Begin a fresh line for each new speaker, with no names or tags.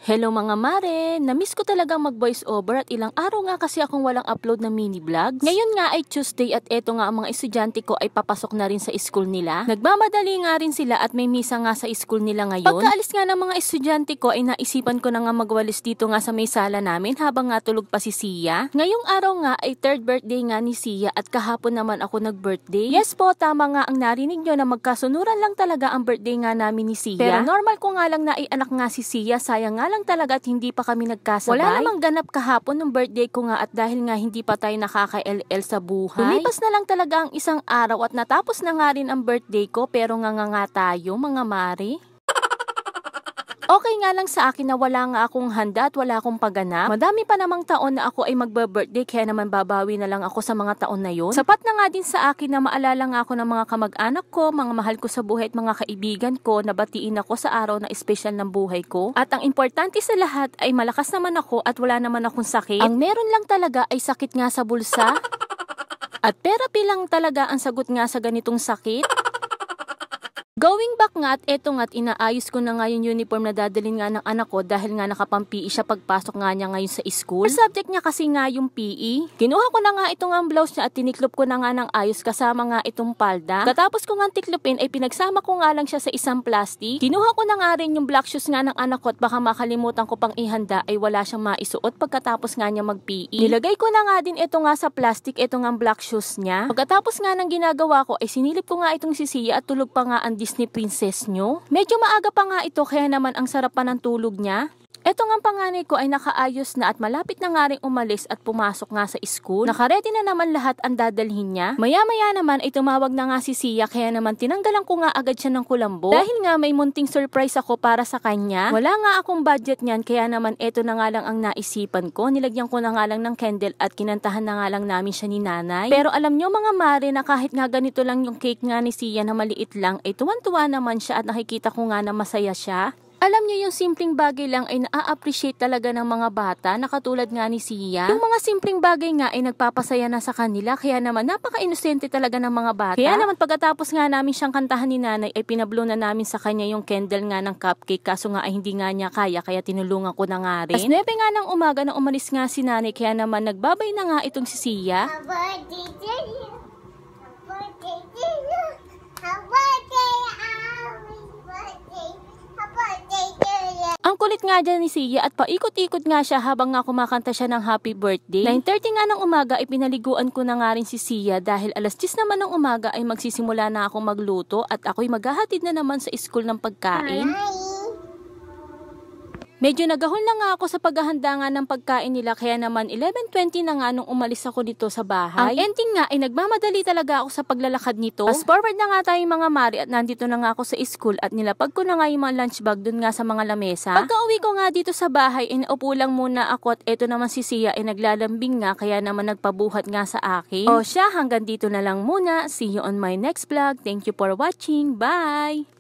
Hello mga mare! Namiss ko talagang mag-voice over at ilang araw nga kasi akong walang upload na mini vlogs. Ngayon nga ay Tuesday at eto nga ang mga estudyante ko ay papasok na rin sa school nila. Nagmamadali nga rin sila at may misa nga sa school nila ngayon. Pagkaalis nga ng mga estudyante ko ay naisipan ko na nga magwalis dito nga sa may sala namin habang nga tulog pa si Sia. Ngayong araw nga ay third birthday nga ni Sia at kahapon naman ako nag-birthday. Yes po, tama nga ang narinig nyo na magkasunuran lang talaga ang birthday nga namin ni Sia. Pero normal ko nga lang na ay anak nga si Sia, sayang nga lang talaga at hindi pa kami nagkasabay. Wala namang ganap kahapon ng birthday ko nga at dahil nga hindi pa tayo nakaka-LL sa buhay. Lumipas na lang talaga ang isang araw at natapos na nga rin ang birthday ko pero nga tayo mga mare. Okay nga lang sa akin na wala nga akong handa at wala akong pagganap. Madami pa namang taon na ako ay magbe-birthday kaya naman babawi na lang ako sa mga taon na yon. Sapat na nga din sa akin na maalala nga ako ng mga kamag-anak ko, mga mahal ko sa buhay at mga kaibigan ko na batiin ako sa araw na espesyal ng buhay ko. At ang importante sa lahat ay malakas naman ako at wala naman akong sakit. Ang meron lang talaga ay sakit nga sa bulsa. At therapy lang talaga ang sagot nga sa ganitong sakit. Going back nga at eto nga at inaayos ko na nga yung uniform na dadalhin nga ng anak ko dahil nga nakapang-PE siya pagpasok nga niya ngayon sa school. Ang subject niya kasi nga yung PE. Kinuha ko na nga itong ang blouse niya at tiniklop ko na nga ng ayos kasama nga itong palda. Katapos ko nga tiklopin ay pinagsama ko nga lang siya sa isang plastic. Kinuha ko na nga rin yung black shoes nga ng anak ko at baka makalimutan ko pang ihanda ay wala siyang maisuot pagkatapos nga niya mag-PE. Nilagay ko na nga din ito nga sa plastic ito nga black shoes niya. Pagkatapos nga ng ginagawa ko ay sinilip ko nga itong si Sia at tulog pa nga ang Disney princess nyo. Medyo maaga pa nga ito kaya naman ang sarap pa ng tulog niya. Eto nga panganay ko ay nakaayos na at malapit na nga rin umalis at pumasok nga sa school. Nakaredy na naman lahat ang dadalhin niya. Maya-maya naman ay tumawag na nga si Sia kaya naman tinanggalan ko nga agad siya ng kulambo. Dahil nga may munting surprise ako para sa kanya. Wala nga akong budget niyan kaya naman eto na nga lang ang naisipan ko. Nilagyan ko na nga lang ng candle at kinantahan na nga lang namin siya ni nanay. Pero alam nyo mga mare na kahit nga ganito lang yung cake nga ni Sia na maliit lang ay tuwan-tuwa naman siya at nakikita ko nga na masaya siya. Alam niyo yung simpleng bagay lang ay na-appreciate talaga ng mga bata na katulad nga ni Sia. Yung mga simpleng bagay nga ay nagpapasaya na sa kanila kaya naman napaka-inosente talaga ng mga bata. Kaya naman pagkatapos nga namin siyang kantahan ni nanay ay pinablo na namin sa kanya yung candle nga ng cupcake kaso nga ay hindi nga niya kaya tinulungan ko na nga rin. As 9 nga ng umaga na umalis nga si nanay kaya naman nagbabay na nga itong si Sia. Ang kulit nga dyan ni Sia at paikot-ikot nga siya habang nga kumakanta siya ng happy birthday. 9:30 nga ng umaga ay pinaliguan ko na nga rin si Sia dahil alas 10 naman ng umaga ay magsisimula na ako magluto at ako'y maghahatid na naman sa school ng pagkain. Medyo nagahol na nga ako sa paghahanda nga ng pagkain nila kaya naman 11:20 na nga nung umalis ako dito sa bahay. Ang ending nga ay nagmamadali talaga ako sa paglalakad nito. Fast forward na nga tayo mga mari at nandito na nga ako sa school at nilapag ko na nga yung mga lunch bag dun nga sa mga lamesa. Pagka uwi ko nga dito sa bahay ay naupo lang muna ako at eto naman si Sia ay naglalambing nga kaya naman nagpabuhat nga sa akin. O siya, hanggang dito na lang muna. See you on my next vlog. Thank you for watching. Bye!